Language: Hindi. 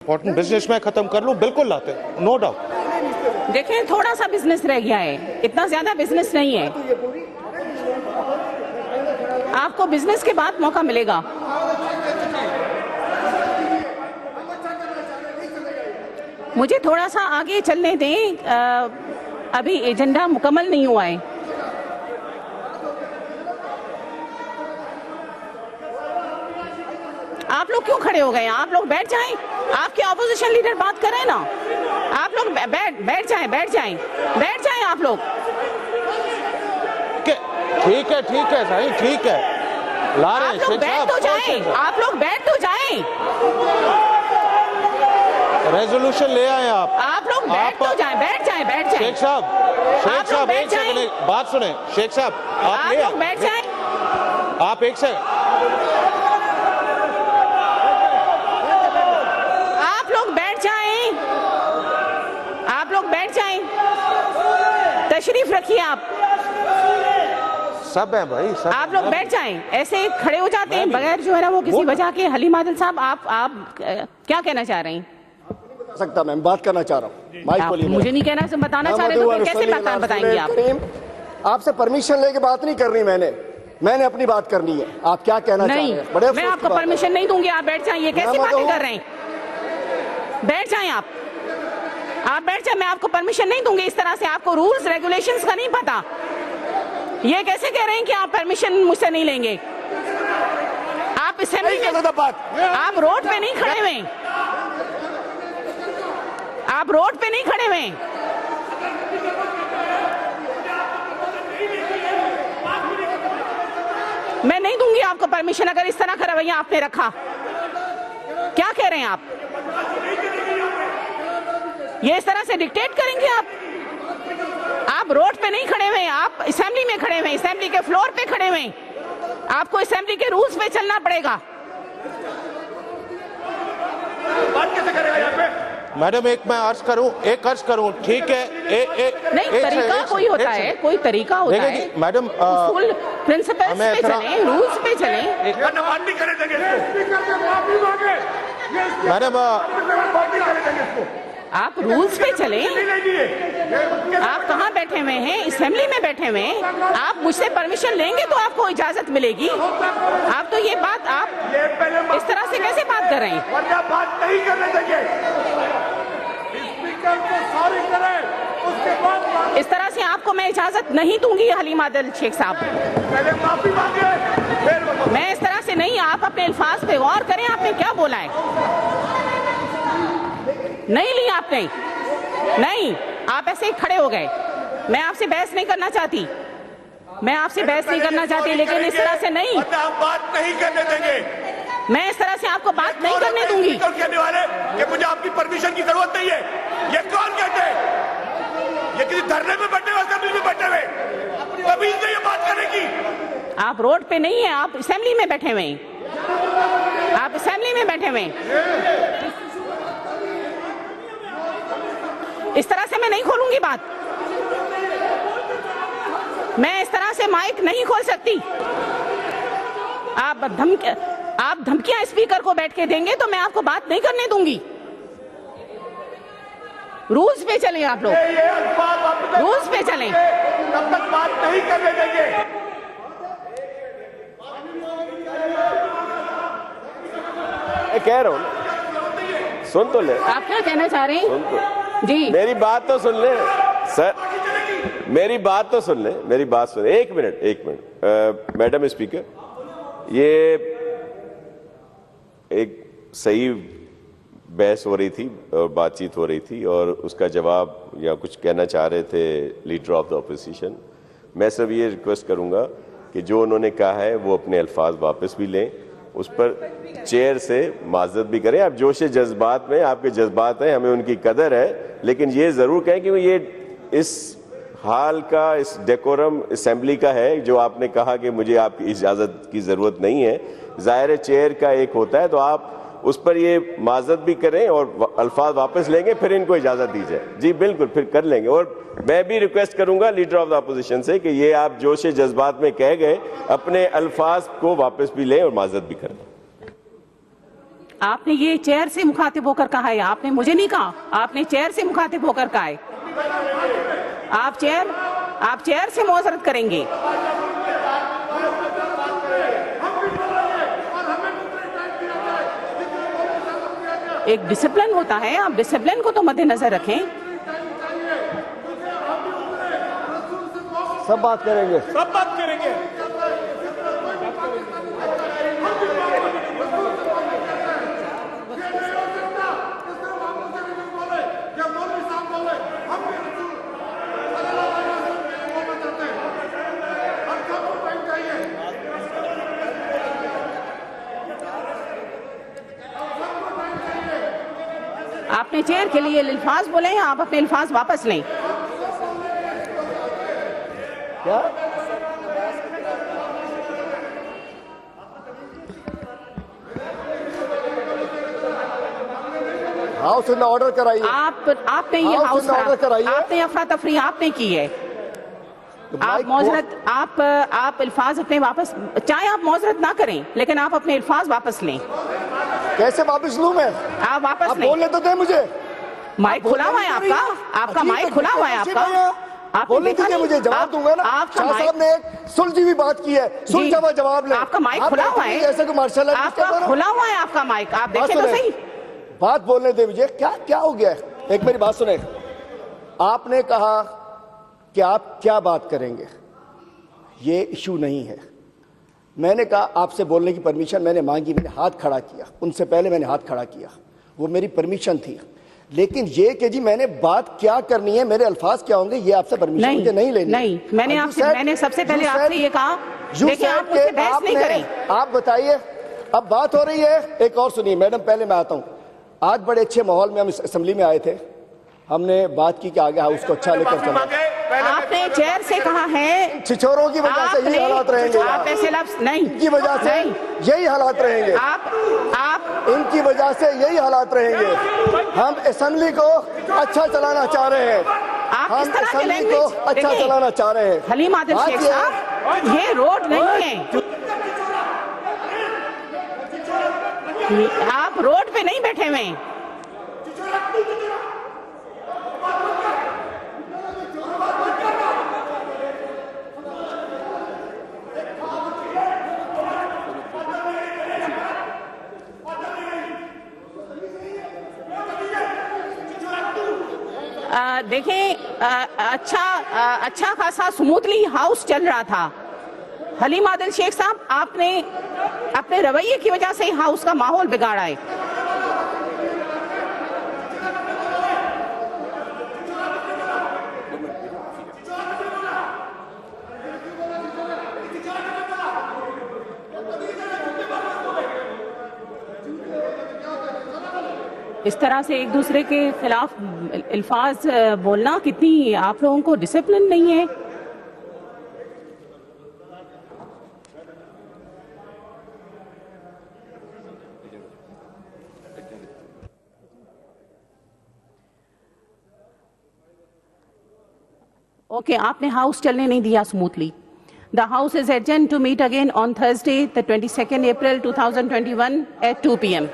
इम्पोर्टेंट बिजनेस में खत्म कर लूं, बिल्कुल लाते, नो डाउट। देखें, थोड़ा सा बिजनेस रह गया है, इतना ज्यादा बिजनेस नहीं है। आपको बिजनेस के बाद मौका मिलेगा। मुझे थोड़ा सा आगे चलने दें, अभी एजेंडा मुकम्मल नहीं हुआ है। आप लोग क्यों खड़े हो गए? आप लोग बैठ जाएं। आपके ऑपोजिशन लीडर बात कर रहे हैं ना, आप लोग बैठ जाएं आप लोग। ठीक है भाई, ठीक है, ला रहे हैं। आप लोग बैठ तो जाएं, आप लोग बैठ तो जाएं। रेजोल्यूशन ले आए आप लोग बैठ तो जाएं, बैठ जाएं। शेख साहब एक सेकंड बात सुने। शेख साहब आप लोग बैठ जाएं। आप एक सेकंड, आप लोग बैठ जाएं, तशरीफ रखिए आप। सब है भाई, सब। आप लोग बैठ जाएं, ऐसे खड़े हो जाते हैं बगैर जो है ना वो किसी वजह के। हलीम आदिल साहब, आप क्या कहना चाह रहे हैं? सकता मैं बात करना चाह रहा हूँ। माइक मुझे नहीं कहना, बताना चाह रहे तो कैसे बताएंगे आप? आपसे परमिशन लेके बात नहीं करनी, मैंने अपनी बात करनी है। आप क्या कहना चाह रहे हैं? बड़े मैं आपको परमिशन नहीं दूंगी, आप बैठ जाएं। ये कैसी बातें कर रहे हैं? बैठ जाएं आप बैठ जाएं। मैं आपको परमिशन नहीं दूंगी इस तरह से। आपको रूल्स रेगुलेशंस का नहीं पता। ये कैसे कह रहे हैं कि आप परमिशन मुझसे नहीं लेंगे? आप असेंबली में, आप रोड पे नहीं खड़े हुए, आप रोड पे नहीं खड़े हुए। मैं नहीं दूंगी आपको परमिशन अगर इस तरह का रवैया आपने रखा। क्या कह रहे हैं आप? ये इस तरह से डिक्टेट करेंगे आप? आप रोड पे नहीं खड़े हुए, आप असेंबली में खड़े हुए, असेंबली के फ्लोर पे खड़े हुए। आपको असेंबली के रूल्स पे चलना पड़ेगा। बात कैसे करेगा यहाँ पे? मैडम मैं अर्ज करूं, ठीक है। नहीं, तरीका कोई होता है, कोई तरीका होता है मैडम। प्रिंसिपल्स पे चलें, रूल्स पे चलें। मैडम आप रूल्स पे चलें। आप कहाँ बैठे हुए हैं? असेंबली में बैठे हुए हैं। आप मुझसे परमिशन लेंगे तो आपको इजाजत मिलेगी। आप तो ये बात आप इस तरह से कैसे बात कर रहे हैं? बात नहीं करने देंगे, स्पीकर को सॉरी करें, उसके बाद इस तरह से आपको मैं इजाजत नहीं दूंगी हलीम आदिल शेख साहब। पहले माफी मांगे। मैं इस तरह से नहीं। आप अपने अल्फाज पे गौर करें, आपने क्या बोला है? नहीं ली आपने, नहीं। आप ऐसे ही खड़े हो गए। मैं आपसे बहस नहीं करना चाहती, लेकिन इस तरह से नहीं। बात नहीं करने देंगे। मैं इस तरह से आपको बात नहीं करने दूंगी। कहने वाले कि मुझे आपकी परमिशन की जरूरत नहीं है, ये कौन कहते हैं? ये किसी धरने में बैठे हुए, असेंबली में बैठे हुए, तभी से ये बात करने की। आप रोड पे नहीं है, आप असेंबली में बैठे हुए हैं। आप असेंबली में बैठे हुए हैं। इस तरह से मैं नहीं खोलूंगी बात। मैं इस तरह से माइक नहीं खोल सकती। आप धमकियां स्पीकर को बैठ के देंगे तो मैं आपको बात नहीं करने दूंगी। रूल्स पे चलें आप लोग, रूल्स पे चलें। तब तक बात नहीं करने देंगे। मैं कह रहा हूँ, सुन तो ले। आप क्या कहना चाह रहे हैं? जी, मेरी बात तो सुन ले सर, मेरी बात तो सुन ले, एक मिनट। मैडम स्पीकर, ये एक सही बहस हो रही थी और बातचीत हो रही थी और उसका जवाब या कुछ कहना चाह रहे थे लीडर ऑफ द ऑपोजिशन। मैं सब ये रिक्वेस्ट करूंगा कि जो उन्होंने कहा है वो अपने अल्फाज वापस भी लें, उस पर चेयर से माजरत भी करें। आप जोश जज्बात में, आपके जज्बात हैं, हमें उनकी कदर है, लेकिन ये जरूर कहें कि ये इस हाल का, इस डेकोरम असेंबली का है जो आपने कहा कि मुझे आपकी इजाजत की जरूरत नहीं है। जाहिर चेयर का एक होता है, तो आप उस पर ये माजरत भी करें और अल्फाज वापस लेंगे, फिर इनको इजाजत दी जाए। जी बिल्कुल, फिर कर लेंगे। और मैं भी रिक्वेस्ट करूंगा लीडर ऑफ द अपोजिशन से कि ये आप जोश जज्बात में कह गए, अपने अल्फाज को वापस भी लें और माजरत भी करें। आपने ये चेयर से मुखातिब होकर कहा है, आपने मुझे नहीं कहा, आपने चेयर से मुखातिब होकर कहा है। आप चेयर से मुआजरत करेंगे। एक डिसिप्लिन होता है, आप डिसिप्लिन को तो मद्देनजर रखें। सब बात करेंगे, सब बात करेंगे। आपने चेयर के लिए अल्फाज बोले हैं, आप अपने अल्फाज वापस लें। क्या हाउस ने ऑर्डर कराई है। आपने ये हाउस ऑर्डर कराई है। आपने अफरा तफरी आपने की है। आप मौजरत आप अल्फाज अपने वापस, चाहे आप मौजरत ना करें लेकिन आप अपने अल्फाज वापस लें। कैसे वापस लूं मैं? आप वापस लें। बोलने तो दे मुझे। माइक खुला हुआ है आपका, आपका माइक खुला हुआ है आपका। बोलने दीजिए मुझे, जवाब दूंगा ना। शाह साहब ने एक सुलझी हुई बात की है, सुलझा हुआ जवाब ले। आपका माइक खुला हुआ है, जैसे कि मार्शल आपका खुला हुआ है आपका माइक, आप देखें तो सही। बात बोलने दे मुझे। क्या हो गया? एक मेरी बात सुने। आपने कहा कि आप क्या बात करेंगे, ये इशू नहीं है। मैंने कहा आपसे बोलने की परमिशन मैंने मांगी, मैंने हाथ खड़ा किया, उनसे पहले मैंने हाथ खड़ा किया, वो मेरी परमिशन थी। लेकिन ये कि जी मैंने बात क्या करनी है, मेरे अल्फाज क्या होंगे, ये आपसे परमिशन मुझे नहीं लेनी। नहीं, मैंने सबसे पहले आपसे ये कहा, देखिए आप मुझसे बहस नहीं करें। आप बताइए, अब बात हो रही है। एक और सुनिए मैडम, पहले मैं आता हूं। आज बड़े अच्छे माहौल में हम असेंबली में आए थे, हमने बात की कि आगे हाउस को अच्छा लेकर चलो। आपने चेयर से कहा है छिछोरों की वजह से यही हालात रहेंगे। आप ऐसे लफ्ज नहीं, इनकी वजह से यही हालात रहेंगे। आप इनकी वजह से यही हालात रहेंगे। हम असेंबली को अच्छा चलाना चाह रहे हैं, हम असेंबली को अच्छा चलाना चाह रहे हैं। हलीम आदिल शेख साहब, ये रोड नहीं है, आप रोड पे नहीं बैठे हुए। देखें, अच्छा खासा स्मूथली हाउस चल रहा था। हलीम आदिल शेख साहब, आपने अपने रवैये की वजह से हाउस का माहौल बिगाड़ा है। इस तरह से एक दूसरे के खिलाफ अल्फाज बोलना, कितनी आप लोगों को डिसिप्लिन नहीं है। ओके, आपने हाउस चलने नहीं दिया smoothly. The House is adjourned to meet again on Thursday, the 22nd April 2021 at 2 p.m.